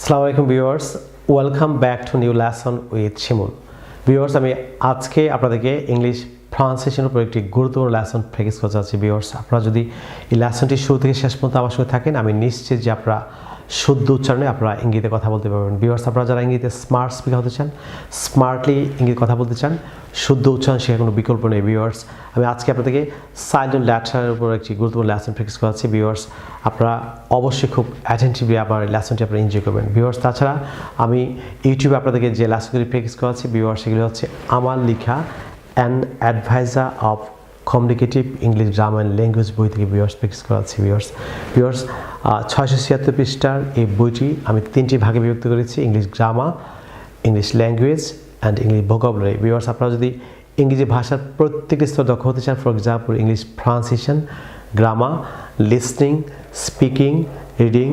আসসালামু আলাইকুম viewers, welcome back to new lesson with Shimul. Viewers, আমি আজকে আপনাদেরকে ইংলিশ প্রনাউন্সিয়েশনের উপর একটি গুরুত্বপূর্ণ লেসন প্র্যাকটিস করতে যাচ্ছি। ভিউয়ার্স, আপনারা যদি এই লেসনটি শুরু থেকে শেষ পর্যন্ত আমার সঙ্গে থাকেন, আমি নিশ্চিত যে আপনারা শুদ্ধ উচ্চারণে আপনারা ইংরেজিতে কথা বলতে পারবেন। ভিউয়ার্স, আপনারা যারা ইংরেজিতে স্মার্ট স্পিকার হতে চান, স্মার্টলি ইংরেজি কথা বলতে চান, শুদ্ধ উচ্চারণ শেখার কোনো বিকল্প নেই। ভিউয়ার্স, আমি আজকে আপনাদেরকে সাইলেন্ট লেটারের উপর একটি গুরুত্বপূর্ণ লেসন প্র্যাকটিস করাচ্ছি। ভিউয়ার্স, আপনারা অবশ্যই খুব অ্যাটেন্টিভলি আমার লেসনটি আপনারা এনজয় করবেন। ভিউয়ার্স, তাছাড়া আমি ইউটিউবে আপনাদেরকে যে লেসনগুলি প্র্যাকটিস করাচ্ছি, ভিউয়ার্স, সেগুলি হচ্ছে আমার লেখা an advisor of communicative English grammar and language বই থেকে ভিউয়ার্স প্র্যাকটিস করাচ্ছি। ভিউয়ার্স 676 পৃষ্ঠার এই বইটি আমি 3টি ভাগে বিভক্ত করেছি: English grammar, English language and English vocabulary. Viewers, আপনারা যদি ইংরেজি ভাষার প্রত্যেকটি স্তর দক্ষ হতে চান, for example English pronunciation, grammar, listening, speaking, reading,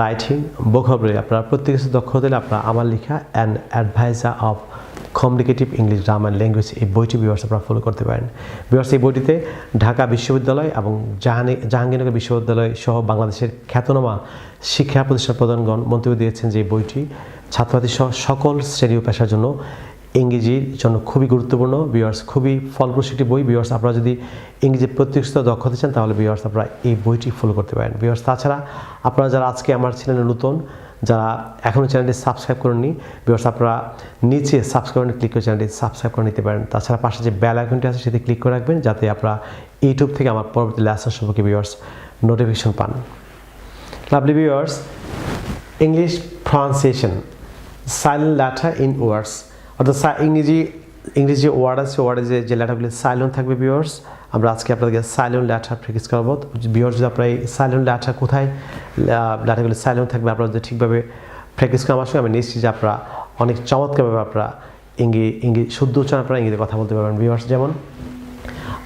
writing, vocabulary, আপনারা প্রত্যেক স্তর দক্ষ হতে হলে আপনারা আমার লেখা an advisor of communicative English grammar and language এই বইটি ভিউয়ার্স আপনারা ফলো করতে পারেন। ভিউয়ার্স, এই বইটিতে ঢাকা বিশ্ববিদ্যালয় এবং জাহাঙ্গীরনগর বিশ্ববিদ্যালয় সহ বাংলাদেশের খ্যাতনামা শিক্ষা প্রতিষ্ঠান প্রধানগণ মন্তব্য দিয়েছেন যে এই বইটি ছাত্রছাত্রী সহ সকল শ্রেণী ও পেশার জন্য ইংরেজির জন্য খুবই গুরুত্বপূর্ণ। ভিউয়ার্স, খুবই ফলপ্রসূ একটি বই। ভিউয়ার্স, আপনারা যদি ইংরেজির প্রত্যেক স্তর দক্ষ হতে চান, তাহলে ভিউয়ার্স আপনারা এই বইটি ফলো করতে পারেন। ভিউয়ার্স, তাছাড়া আপনারা যারা আজকে আমার চ্যানেলে নতুন, যারা এখনও চ্যানেলটি সাবস্ক্রাইব করেননি, ভিউয়ার্স আপনারা নিচে সাবস্ক্রাইব ক্লিক করে চ্যানেলটি সাবস্ক্রাইব করে নিতে পারেন। তাছাড়া পাশে যে বেল আইকনটি আছে সেটি ক্লিক করে রাখবেন, যাতে আপনারা ইউটিউব থেকে আমার পরবর্তী লেসন সম্পর্কে ভিউয়ার্স নোটিফিকেশন পান। Lovely viewers, English pronunciation, silent letter in words, অর্থাৎ ইংরেজি ওয়ার্ড আছে, ওয়ার্ডে যে লেটারগুলি সাইলেন্ট থাকবে। ভিউয়ার্স, আমরা আজকে আপনাদেরকে সাইলেন্ট লেটার প্র্যাকটিস করাবো। ভিউয়ার্স, যদি আপনারা এই সাইলেন্ট লেটার কোথায় লেটারগুলি সাইলেন্ট থাকবে আপনারা যদি ঠিকভাবে প্র্যাকটিস করার আমার সঙ্গে আমি নিশ্চিত যে আপনারা অনেক চমৎকারভাবে আপনারা ইংরেজি শুদ্ধ উচ্চারণ আপনারা ইংরেজিতে কথা বলতে পারবেন। ভিউয়ার্স, যেমন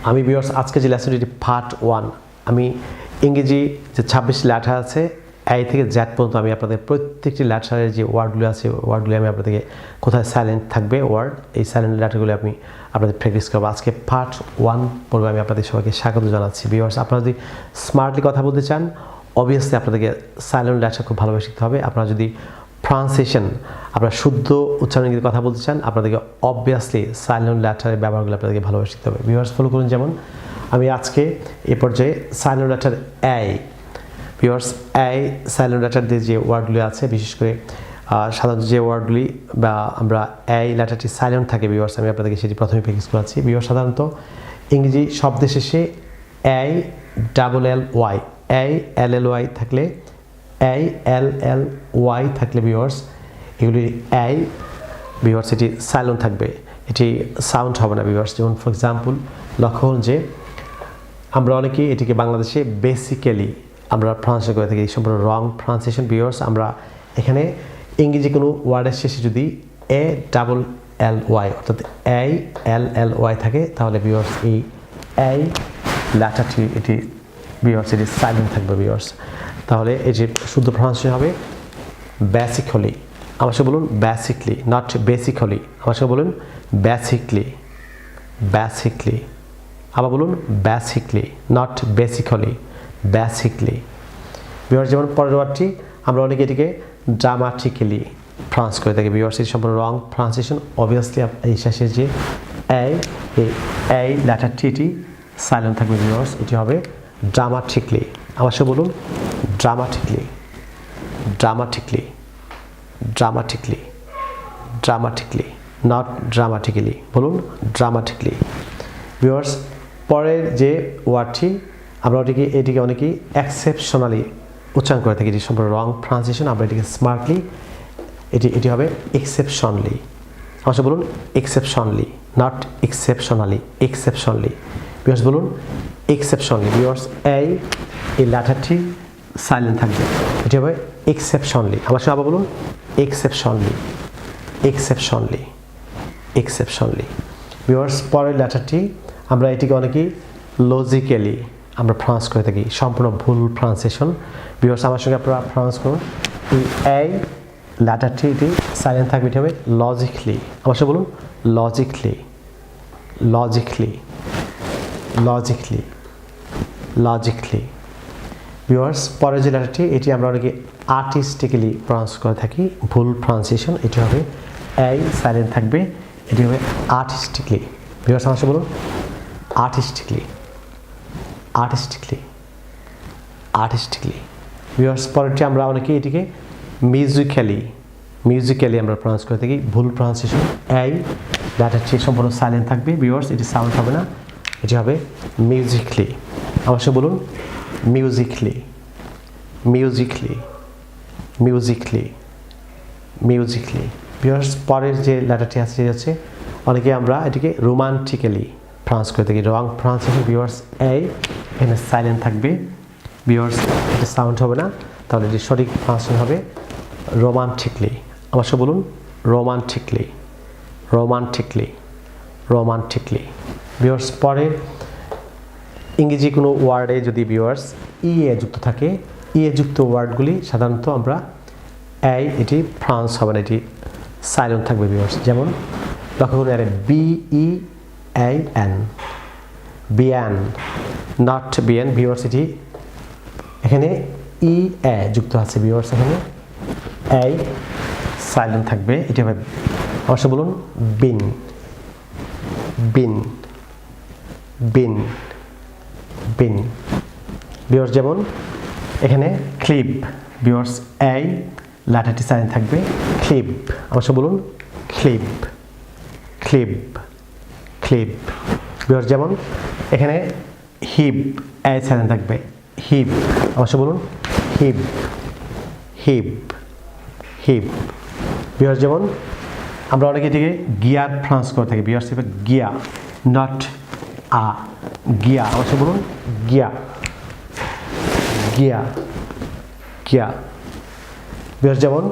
আমি ভিউয়ার্স আজকে যে লেসনটি পার্ট 1, আমি ইংরেজি যে 26 লেটার আছে A থেকে Z পর্যন্ত আমি আপনাদের প্রত্যেকটি লেটারের যে ওয়ার্ডগুলো আছে ওয়ার্ডগুলি আমি আপনাদেরকে কোথায় সাইলেন্ট থাকবে ওয়ার্ড, এই সাইলেন্ট লেটারগুলো আমি আপনাদের প্র্যাকটিস করবো। আজকে পার্ট 1 পর্বে আমি আপনাদের সবাইকে স্বাগত জানাচ্ছি। ভিউয়ার্স, আপনারা যদি স্মার্টলি কথা বলতে চান, অবভিয়াসলি আপনাদেরকে সাইলেন্ট লেটার খুব ভালোভাবে শিখতে হবে। আপনারা যদি প্রনাউন্সিয়েশন, আপনারা শুদ্ধ উচ্চারণ কথা বলতে চান, আপনাদেরকে অবভিয়াসলি সাইলেন্ট লেটারের ব্যবহারগুলো আপনাদেরকে ভালোভাবে শিখতে হবে। ভিউয়ার্স, ফলো করুন। যেমন আমি আজকে এ পর্যায়ে silent letter A, viewers A silent letter দিয়ে যে ওয়ার্ডগুলি আছে, বিশেষ করে সাধারণত যে ওয়ার্ডগুলি বা আমরা A লেটারটি সাইলেন্ট থাকে, ভিউয়ার্স আমি আপনাদেরকে সেটি প্রথমে প্র্যাকটিস করাচ্ছি। ভিউয়ার্স, সাধারণত ইংরেজি শব্দের শেষে ALLY থাকলে ALLY থাকলে ভিউয়ার্স এগুলি ভিউয়ার্স এটি সাইলেন্ট থাকবে, এটি সাউন্ড হবে না। ভিউয়ার্স, যেমন ফর এক্সাম্পল লক্ষ্য করুন যে আমরা অনেকেই এটিকে বাংলাদেশে বেসিক্যালি আমরা প্রনাউন্সিয়েশন করে থাকি, সম্পূর্ণ রং প্রনাউন্সিয়েশন। ভিউয়ার্স, আমরা এখানে ইংরেজি কোনো ওয়ার্ডের শেষে যদি ALLY অর্থাৎ ALLY থাকে, তাহলে ভিউয়ার্স এই লেটারটি এটি ভিউয়ার্স এটি সাইলেন্ট থাকবে। ভিউয়ার্স, তাহলে এটি শুদ্ধ প্রনাউন্সিয়েশন হবে বেসিক্যালি। আমার সঙ্গে বলুন বেসিকলি, নট বেসিক্যালি। আমার সঙ্গে বলুন বেসিকলি। আবার বলুন basically, not basically, basically. Viewers, যেমন পরের ওয়ার্ডটি আমরা অনেকে এটিকে ড্রামাটিক্যালি প্রনাউন্স করে থাকি। ভিউয়ার্স, এটি সম্পূর্ণ রং প্রনাউন্সিয়েশন। অবভিয়াসলি এই শেষের যে এই লেটারটি এটি সাইলেন্ট থাকবে। ভিউয়ার্স, এটি হবে ড্রামাটিক্যালি। আমার সাথে বলুন ড্রামাটিক্যালি, নট ড্রামাটিক্যালি। বলুন ড্রামাটিক্যালি। ভিউয়ার্স, পরের যে ওয়ার্ডটি আমরা এটিকে অনেকেই এক্সেপশনালি উচ্চারণ করে থাকি, এটি সম্পূর্ণ রং প্রনাউন্সিয়েশন। আমরা এটিকে স্মার্টলি এটি হবে এক্সেপশনলি। আমার সাথে বলুন এক্সেপশনলি, নট এক্সেপশনালি, এক্সেপশনলি। ভিউয়ার্স, বলুন এক্সেপশনলি। ভিউয়ার্স, এই লেটারটি সাইলেন্ট থাকবে, এটি হবে এক্সেপশনলি। আমার সাথে আবার বলুন এক্সেপশনলি। ভিউয়ার্স, পরের লেটারটি আমরা এটিকে অনেকেই লজিক্যালি আমরা প্রনাউন্স করে থাকি, সম্পূর্ণ ভুল প্রনাউন্সিয়েশন। ভিউয়ার্স, আমার সঙ্গে আপনারা প্রনাউন্স করুন, এই লেটারটি এটি সাইলেন্ট থাকবে, এটি হবে লজিক্যালি। আমার সঙ্গে বলুন লজিক্যালি। ভিউয়ার্স, পরের যে লেটারটি এটি আমরা অনেকে আর্টিস্টিক্যালি প্রনাউন্স করে থাকি, ভুল প্রনাউন্সিয়েশন, এটি হবে এই সাইলেন্ট থাকবে, এটি হবে আর্টিস্টিকলি। ভিউয়ার্স আমার সাথে বলুন আর্টিস্টিকলি, আর্টিস্টিকলি, আর্টিস্টিকলি। ভিউয়ার্স পরেরটি আমরা অনেকে এটিকে মিউজিক্যালি, মিউজিক্যালি আমরা প্রনাউন্স করে থাকি, ভুল প্রনাউন্সিয়েশন, এই লেটারটি সম্পূর্ণ সাইলেন্ট থাকবে। ভিউয়ার্স এটি সাউন্ড হবে না, এটি হবে মিউজিক্যালি। আমার সাথে বলুন musically, musically, musically, musically. Viewers পরের যে লেটারটি আছে সেটি হচ্ছে অনেকে আমরা এটিকে রোমান্টিক্যালি প্রনাউন্স করে থাকি, রং প্রনাউন্সিয়েশন। ভিউয়ার্স এই এখানে সাইলেন্ট থাকবে, ভিউয়ার্স এটি সাউন্ড হবে না, তাহলে এটি সঠিক প্রনাউন্সিয়েশন হবে রোমান্টিকলি। আমার সাথে বলুন রোমান্টিকলি, রোমান্টিকলি, রোমান্টিকলি। ভিউয়ার্স পরে ইংরেজি কোনো ওয়ার্ডে যদি ভিউয়ার্স ইএ যুক্ত থাকে, ইএ যুক্ত ওয়ার্ডগুলি সাধারণত আমরা এটি প্রনাউন্স হবে না, এটি সাইলেন্ট থাকবে। ভিউয়ার্স যেমন লক্ষ্য করুন এর BEAN, Beant, not Beant. Viewers এটি এখানে ইএ যুক্ত আছে, ভিউয়ার্স এখানে এই সাইলেন্ট থাকবে, এটি হবে অবশ্য বলুন বিন, বিন, বিন, বিন। ভিউয়ার্স যেমন এখানে ক্লিপ, ভিউয়ার্স এই লেটারটি সাইলেন্ট থাকবে, ক্লিপ। অবশ্য বলুন ক্লিপ, ক্লিপ, ক্লিপ। ভিউয়ার্স যেমন এখানে হিপ, এই সাইলেন্ট থাকবে, হিপ। অবশ্য বলুন হিপ, হিপ, হিপ। ভিউয়ার্স যেমন আমরা অনেকে এটিকে গিয়ার প্রনাউন্স করে থাকি, ভিউয়ার্স গিয়া, নট গিয়া। অবশ্য বলুন গিয়া, গিয়া, গিয়া। ভিউয়ার্স যেমন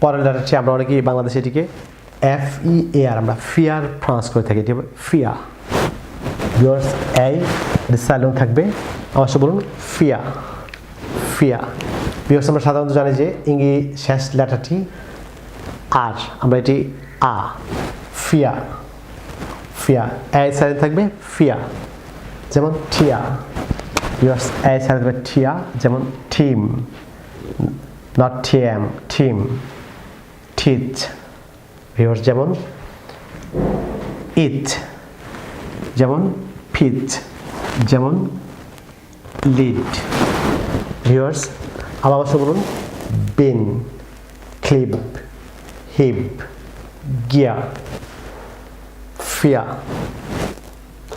পরের লেটারটি আমরা অনেকেই বাংলাদেশে এটিকে FEAR আমরা ফিয়ার প্রনাউন্স করে থাকি, এটি হবে ফিয়া। ভিউয়ার্স এই সাইলেন্ট থাকবে, অবশ্য বলুন ফিয়া, ফিয়া। ভিউয়ার্স আমরা সাধারণত জানি যে ইংরেজি শেষ লেটারটি আর, আমরা এটি ফিয়া, ফিয়া, এই সাইলেন্ট থাকবে ফিয়া। যেমন টিয়া, ভিউয়ার্স এই সাইলেন্ট থাকবে টিয়া। যেমন team, not TM, team, teach. Viewers যেমন ইট, যেমন পিচ, যেমন লিড। ভিউয়ার্স আবার অবশ্য বলুন বিন, ক্লিপ, হিপ, গিয়া, ফিয়া,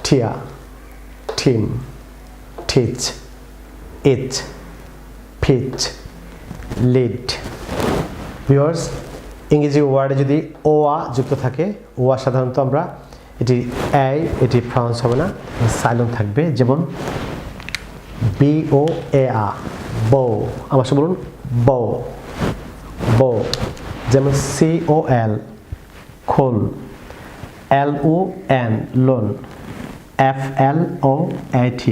টিয়া, টিম, টিচ, ইট, পিচ, লিড। ভিউয়ার্স ইংরেজি ওয়ার্ডে যদি ওয়া যুক্ত থাকে, ওয়া সাধারণত আমরা এটি প্রনাউন্স হবে না, সাইলেন্ট থাকবে। যেমন BOA, বো। আমার সাথে বলুন বো, বো। যেমন COL, খোল, LON, লোন, FLOAT,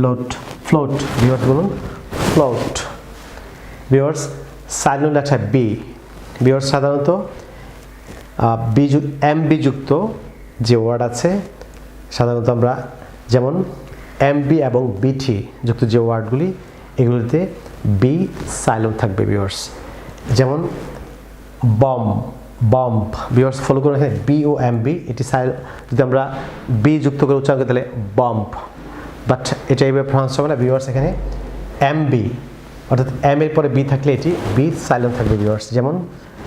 লোট, ফ্লোট। ভিউয়ার্স বলুন float. Viewers silent letter B. Viewers সাধারণত MB যুক্ত যে ওয়ার্ড আছে সাধারণত আমরা যেমন MB এবং BT যুক্ত যে ওয়ার্ডগুলি, এগুলিতে বি সাইলেন্ট থাকবে। ভিউয়ার্স যেমন বম, বম্ব। ভিউয়ার্স ফলো করুন এখানে BOMB, এটি যদি আমরা বি যুক্ত করে উচ্চারণ করি তাহলে বম্ব, বাট এটা এইভাবে প্রনাউন্স হবে না। ভিউয়ার্স এখানে MB অর্থাৎ M এর পরে বি থাকলে এটি বি সাইলেন্ট থাকবে। ভিউয়ার্স যেমন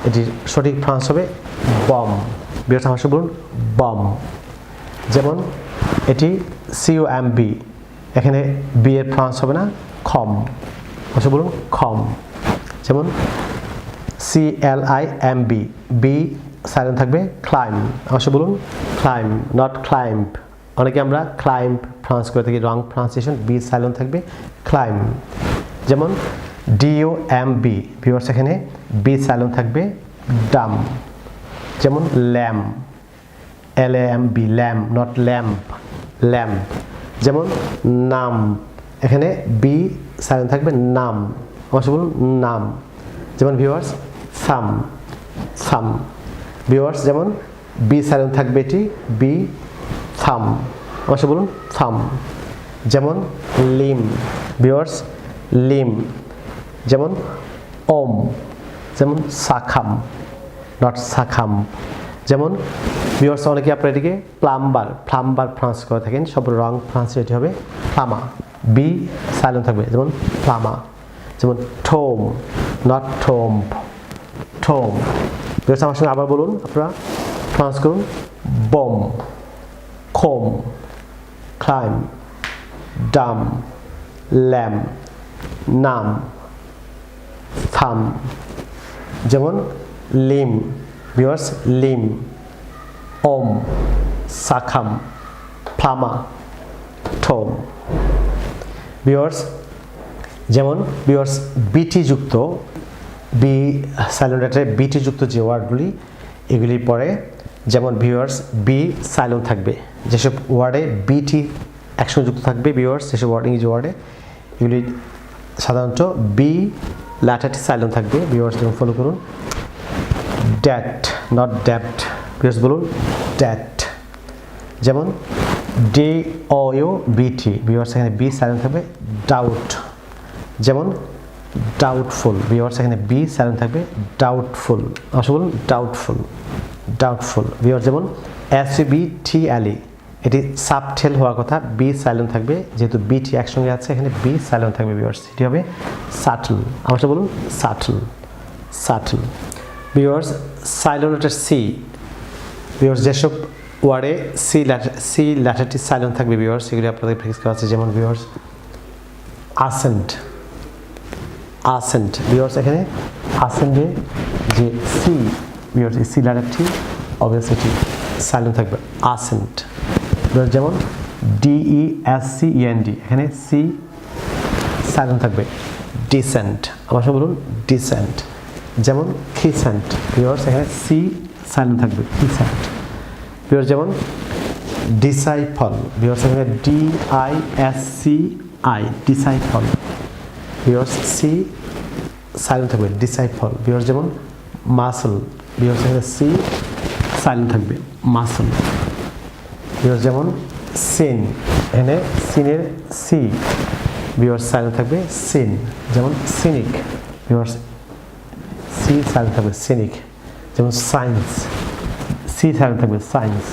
এটি সঠিক প্রনাউন্স হবে বম। ভিউয়ার্স আমার সাথে বলুন বম। যেমন এটি COMB, এখানে বি এর প্রনাউন্স হবে না, খম। অবশ্য বলুন খম। যেমন CLIMB, বি সাইলেন্ট থাকবে, ক্লাইম। অবশ্য বলুন ক্লাইম, নট ক্লাইম্ব। অনেকে আমরা ক্লাইম্ব প্রনাউন্স করে থাকি, রং প্রনাউন্সিয়েশন, বি সাইলেন্ট থাকবে, ক্লাইম। যেমন DOMB, ভিউয়ার্স এখানে বি সাইলেন্ট থাকবে, ডাম। যেমন lamp, LAMB, lamp, not lamp, lamp. যেমন নাম, এখানে বি সাইলেন্ট থাকবে, নাম। অবশ্য বলুন নাম। যেমন ভিউয়ার্স সাম, সাম। ভিউয়ার্স যেমন বি সাইলেন্ট থাকবে, এটি বি, থাম। অবশ্য বলুন থাম। যেমন লিম, ভিউয়ার্স লিম। যেমন ওম, যেমন সাখাম, নট সাখাম। যেমন ভিউয়ার্স অনেকে আপনারা এটিকে প্লাম্বার প্রনাউন্স করে থাকেন, সব রং প্রনাউন্স এটি হবে প্লামা, বি সাইলেন্ট থাকবে, যেমন প্লামা। যেমন ঠোম, নট ঠোম, ঠোম। ভিউয়ার্স আমার সঙ্গে আবার বলুন, আপনারা প্রনাউন্স করুন, বম, খোম, ক্লাইম, ডাম, ল্যাম, নাম, থাম। যেমন লিম, ভিউয়ার্স লিম, ওম, সাখাম, প্লামা, ঠোম। ভিউয়ার্স যেমন ভিউয়ার্স বিটি যুক্ত, বি সাইলেন্ট লেটারে বিটি যুক্ত যে ওয়ার্ডগুলি এগুলি পরে, যেমন ভিউয়ার্স বি সাইলেন্ট থাকবে যেসব ওয়ার্ডে বিটি একসঙ্গে যুক্ত থাকবে, ভিউয়ার্স যেসব ওয়ার্ড ইংরেজি ওয়ার্ডে এগুলি সাধারণত বি লেটারটি সাইলেন্ট থাকবে। ভিউয়ার্স যেমন ফলো করুন, ড্যাট, নট ড্যাপ্ট, ভিউয়ার্স বলুন ড্যাট। যেমন ডি ও ইউ বিটি, ভিউয়ার্স এখানে বি সাইলেন্ট থাকবে, ডাউট। যেমন ডাউটফুল, ভিউয়ার্স এখানে বি সাইলেন্ট থাকবে, ডাউটফুল। আসলে বলুন ডাউটফুল, ডাউটফুল। ভিউয়ার্স যেমন SUBTLE, এটি সাবটেল হওয়ার কথা, বি সাইলেন্ট থাকবে, যেহেতু বিটি একসঙ্গে আছে এখানে বি সাইলেন্ট থাকবে। ভিউয়ার্স এটি হবে সাটল, আমার সাথে বলুন subtle, subtle. Viewers silent letter C, viewers যেসব ওয়ার্ডে সি লেটারটি সাইলেন্ট থাকবে ভিউয়ার্স সেগুলি আপনাদের প্র্যাকটিস করা আছে। যেমন ভিউয়ার্স আসেন্ট, আসেন্ট, ভিউয়ার্স এখানে আসেন্টে যে সি, ভিউয়ার্স এই সি লেটারটি অবভিয়াসলি সাইলেন্ট থাকবে, আসেন্ট। যেমন DESCENT, এখানে সি সাইলেন্ট থাকবে, ডিসেন্ট, আমার সঙ্গে বলুন ডিসেন্ট। যেমন ক্রিসেন্ট, ভিউয়ার্স এখানে সি সাইলেন্ট থাকবে, ক্রিসেন্ট। ভিউয়ার্স যেমন ডিসাইফল, ভিউয়ার্স এখানে DISCI, ডিসাইফল, ভিউয়ার্স সি সাইলেন্ট থাকবে, ডিসাইফল। ভিউয়ার্স যেমন মাসল, ভিউয়ার্স এখানে সি সাইলেন্ট থাকবে, মাসল। ভিউয়ার্স যেমন সিন, এখানে সিনের সি ভিউয়ার্স সাইলেন্ট থাকবে, সিন। যেমন সিনিক, ভিউয়ার্স সি সাইলেন্ট থাকবে, সিনিক। যেমন সায়েন্স, সি সাইলেন্ট থাকবে, সায়েন্স।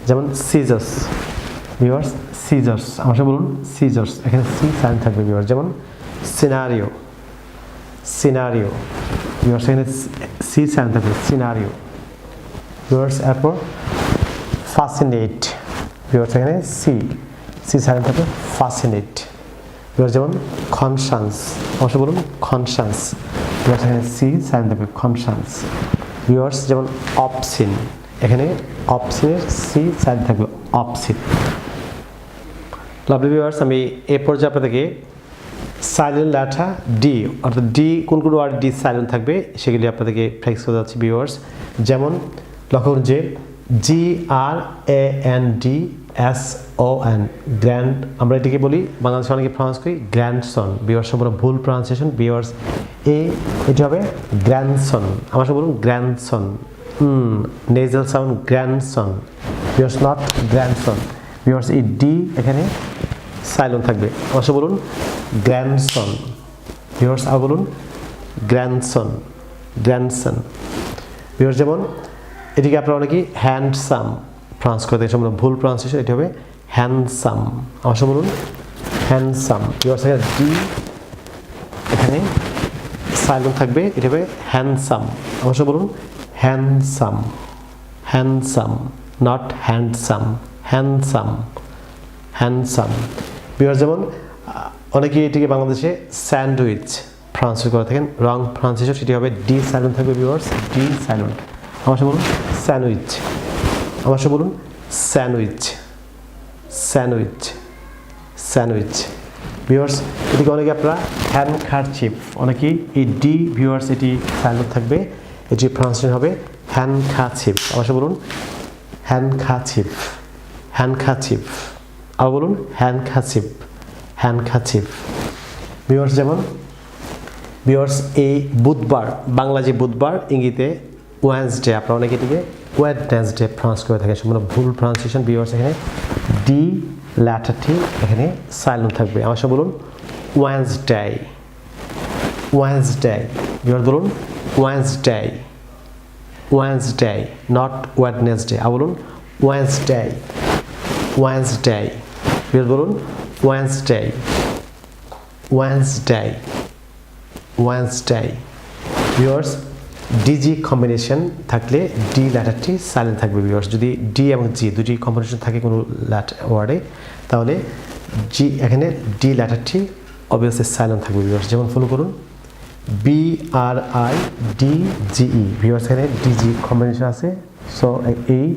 যেমন সিজার্স, ভিউয়ার্স সিজার্স, আমার সাথে বলুন সিজার্স, এখানে সি সাইলেন্ট থাকবে ভিউয়ার্স। যেমন সিনারিও, সিনারিও, ভিউয়ার্স এখানে সি সাইলেন্ট থাকবে, সিনারিও। ভিউয়ার্স এরপর ফাসিনেট, ভিউয়ার্স এখানে সি সাইলেন্ট থাকবে, ফাসিনেট। ভিউয়ার্স যেমন কনসান্স, আমার সাথে বলুন কনসান্স, ভিউয়ার্স এখানে সি সাইলেন্ট থাকবে, কনসান্স। ভিউয়ার্স যেমন অপসিন, এখানে অপসিনের সি সাইলেন্ট থাকবে, অপসিন। লাভলি ভিউয়ার্স আমি এই পর্যায়ে আপনাদেরকে সাইলেন্ট লেটার ডি, অর্থাৎ ডি কোন কোন ওয়ার্ড ডি সাইলেন্ট থাকবে সেগুলি আপনাদেরকে প্র্যাকটিস করে যাচ্ছি ভিউয়ার্স। যেমন লক্ষ্য করুন যে GRANDSON, গ্র্যান্ড, আমরা এটিকে বলি বাংলাদেশে অনেকে প্রনাউন্স করি গ্র্যান্ডসন, ভিউয়ার্স সম্পূর্ণ ভুল প্রনাউন্সিয়েশন ভিউয়ার্স। এটি হবে গ্র্যান্ডসন, আমার সঙ্গে বলুন grandson, nasal sound grandson, viewers not grandson. Viewers এই ডি এখানে সাইলেন্ট থাকবে, আমার সঙ্গে বলুন গ্র্যান্ডসন, ভিউয়ার্স আর বলুন গ্র্যান্ডসন, গ্র্যান্ডসন। ভিউয়ার্স যেমন এটিকে আপনারা অনেকেই হ্যান্ডসাম প্রনাউন্স করে দেয়, সম্পূর্ণ ভুল প্রনাউন্সিয়েশন, এটি হবে হ্যান্ডসাম, আমার সঙ্গে বলুন হ্যান্ডসাম। ভিউয়ার্স এখানে ডি এখানে সাইলেন্ট থাকবে, এটি হবে হ্যান্ডসাম, আমার সঙ্গে বলুন handsome, handsome, not handsome, handsome, handsome. Viewers যেমন অনেকেই এটিকে বাংলাদেশে স্যান্ডউইচ প্রনাউন্স করে থাকেন, রং প্রনাউন্সিয়েশন, সেটি হবে ডি সাইলেন্ট থাকবে ভিউয়ার্স, ডি সাইলেন্ট। আমার সাথে বলুন স্যান্ডউইচ, আমার সাথে বলুন স্যান্ডউইচ, স্যান্ডউইচ, স্যান্ডউইচ। ভিউয়ার্স এটিকে অনেকে আপনারা হ্যান্ডকারচিপ, অনেকেই এই ডি ভিউয়ার্স এটি সাইলেন্ট থাকবে, এটি প্রনাউন্সিয়েশন হবে হ্যান্ডকারচিপ, আমার সাথে বলুন হ্যান্ডকারচিপ, হ্যান্ডকারচিপ, আবার বলুন হ্যান্ডকারচিপ, হ্যান্ডকারচিপ। ভিউয়ার্স যেমন ভিউয়ার্স এই বুধবার, বাংলা যে বুধবার, ইংরেজিতে ওয়েডনেসডে, আপনারা অনেকে এটিকে ওয়েডনেসডে প্রনাউন্স করে থাকেন, সম্পূর্ণ ভুল প্রনাউন্সিয়েশন ভিউয়ার্স। এখানে ডি লেটারটি এখানে সাইলেন্ট থাকবে, আমার সাথে বলুন ওয়েডনেসডে, ওয়েডনেসডে। ভিউয়ার্স বলুন ওয়েডনেসডে, ওয়েডনেসডে, নট ওয়েডনেসডে। আর বলুন ওয়েডনেসডে, ওয়েডনেসডে। ভিউয়ার্স বলুন Wednesday, Wednesday, Wednesday. Viewers DG combination থাকলে ডি লেটারটি সাইলেন্ট থাকবে ভিউয়ার্স। যদি ডি এবং জি দুটি কম্বিনেশন থাকে কোনো ওয়ার্ডে তাহলে জি এখানে ডি লেটারটি অবভিয়াসলি সাইলেন্ট থাকবে ভিউয়ার্স। যেমন ফলো করুন BRIDGE ভিউয়ার্স, এখানে ডিজি কম্বিনেশন আছে, সো এই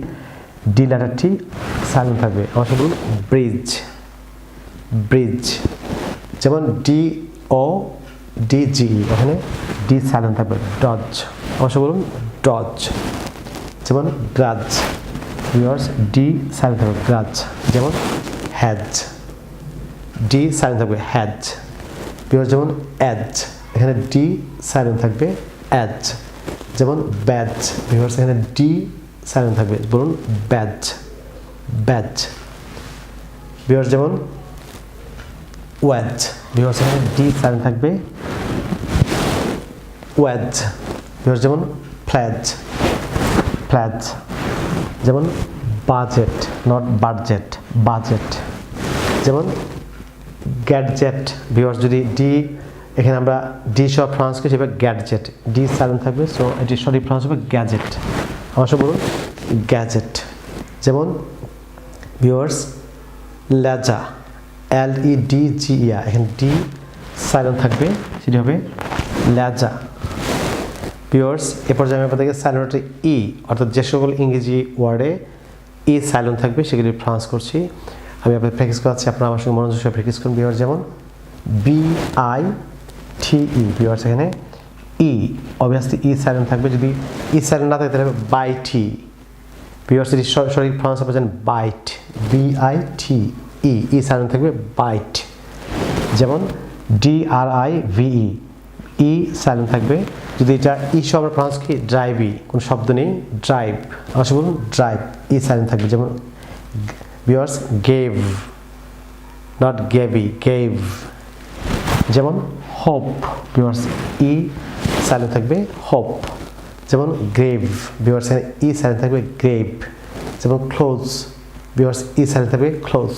ডি লেটারটি সাইলেন্ট থাকবে। আমার সাথে বলুন ব্রিজ, ব্রিজ। যেমন DODGE এখানে ডি সাইলেন্ট থাকবে। ডজ, আমার সাথে বলুন ডজ। যেমন গ্রাজ ভিউয়ার্স, ডি সাইলেন্ট থাকবে গ্রাজ। যেমন হ্যাজ, ডি সাইলেন্ট থাকবে হ্যাজ ভিউয়ার্স। যেমন এজ, এখানে ডি সাইলেন্ট থাকবে এজ। যেমন ব্যাজ ভিউয়ার্স, এখানে ডি সাইলেন্ট থাকবে, বলুন ব্যাজ, ব্যাজ ভিউয়ার্স। যেমন ওয়েজ ভিউয়ার্স, এখানে ডি সাইলেন্ট থাকবে ওয়েজ ভিউয়ার্স। যেমন ফ্ল্যাজ, ফ্ল্যাজ। যেমন বাজেট, নট বাজেট, বাজেট। যেমন গ্যাডজেট ভিউয়ার্স, যদি ডি এখানে আমরা ডি সহ প্রনাউন্স করি সেভাবে গ্যাডজেট, ডি সাইলেন্ট থাকবে, সো এটি সঠিক প্রনাউন্স হবে গ্যাজেট। আমার সব বলুন গ্যাজেট। যেমন ভিউয়ার্স লেজা, LEDGEA, এখানে ডি সাইলেন্ট থাকবে, সেটি হবে লেজা ভিউয়ার্স। এ পর্যায়ে আমি আপনাদেরকে সাইলেন্ট ই, অর্থাৎ যে সকল ইংরেজি ওয়ার্ডে ই সাইলেন্ট থাকবে সেগুলি প্রনাউন্স করছি, আমি আপনাদের প্র্যাকটিস করাচ্ছি, আপনারা আমার সঙ্গে মনোযোগ সহ প্র্যাকটিস করুন ভিউয়ার্স। যেমন BITE ভিউয়ার্স, এখানে ই অবভিয়াসলি ই সাইলেন্ট থাকবে, যদি ই সাইলেন্ট না থাকে তাহলে বাইটি ভিউয়ার্স। এটি সঠিক প্রনাউন্স হবে যেন বাইট, BITE, ই সাইলেন্ট থাকবে বাইট। যেমন DRIVE, ই সাইলেন্ট থাকবে, যদি এটা ই সহ আমরা প্রনাউন্স করি ড্রাইভি, কোনো শব্দ নেই ড্রাইভ, অবশ্যই বলুন ড্রাইভ, ই সাইলেন্ট থাকবে। যেমন viewers gave, not Gavie, gave. যেমন হোপ ভিউয়ার্স, ই সাইলেন্ট থাকবে হোপ। যেমন গ্রেভ ভিউয়ার্স, এখানে ই সাইলেন্ট থাকবে গ্রেভ। যেমন ক্লোজ ভিউয়ার্স, ই সাইলেন্ট থাকবে ক্লোজ।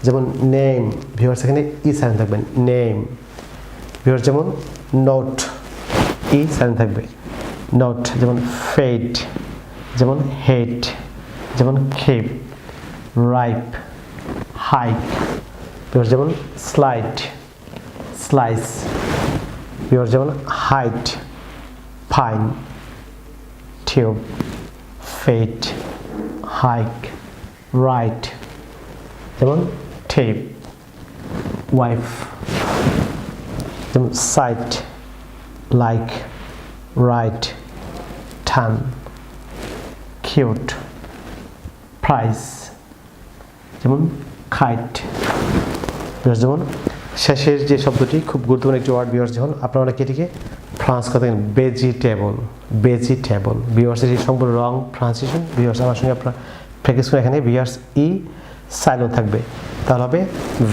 যেমন নেম ভিউয়ার্স, এখানে ই সাইলেন্ট থাকবে নেম ভিউয়ার্স। যেমন নোট, ই সাইলেন্ট থাকবে নোট। যেমন ফেড, যেমন হেড। যেমন খেপ, রাইপ, হাইক ভিউয়ার্স। যেমন স্লাইড, স্লাইস ভিউয়ার্স। যেমন হাইট, ফাইন, টিউব, ফেট, হাইক, রাইট। যেমন টেপ, ওয়াইফ। যেমন সাইট, লাইক, রাইট, টান, কিউট, প্রাইস। যেমন খাইট ভিউয়ার্স। যেমন শেষের যে শব্দটি খুব গুরুত্বপূর্ণ একটি ওয়ার্ড ভিউয়ার্স, যখন আপনারা অনেকে এটিকে প্রনাউন্স করতে গেলেন ভেজিটেবল, ভেজিটেবল ভিউয়ার্স, এটি সম্পূর্ণ রং প্রনাউন্সিয়েশন ভিউয়ার্স। আমার সঙ্গে আপনারা প্র্যাকটিস করে এখানে ভিউয়ার্স ই সাইলেন্ট থাকবে, তাহলে হবে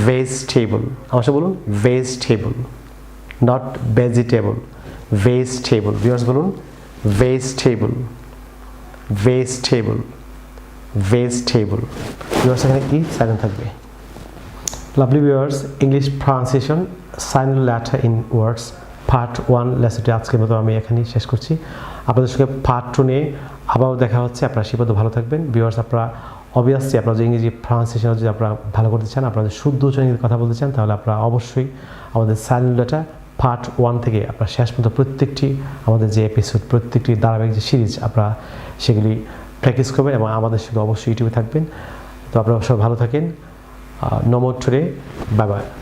ভেজিটেবল। আমার সঙ্গে বলুন vegetable, not vegetable, vegetable viewers. বলুন ভেজিটেবল, ভেজিটেবল, ভেজিটেবল ভিউয়ার্স, এখানে ই সাইলেন্ট থাকবে। Lovely viewers, English pronunciation silent letter in words part 1 লেসনটি আজকের মতো আমি এখানেই শেষ করছি। আপনাদের সঙ্গে পার্ট 2 নিয়ে আবারও দেখা হচ্ছে। আপনারা সেই পর্যন্ত ভালো থাকবেন ভিউয়ার্স। আপনারা অবভিয়াসলি আপনারা যে ইংরেজি প্রনাউন্সিয়েশন যদি আপনারা ভালো করতে চান, আপনাদের শুদ্ধ উচ্চারণের কথা বলতে চান, তাহলে আপনারা অবশ্যই আমাদের সাইলেন্ট লেটার পার্ট 1 থেকে আপনারা শেষ পর্যন্ত প্রত্যেকটি আমাদের যে এপিসোড, প্রত্যেকটি ধারাবাহিক যে সিরিজ আপনারা সেগুলি প্র্যাকটিস করবেন এবং আমাদের সঙ্গে অবশ্যই ইউটিউবে থাকবেন। তো আপনারা সবাই ভালো থাকেন। No more today. Bye bye.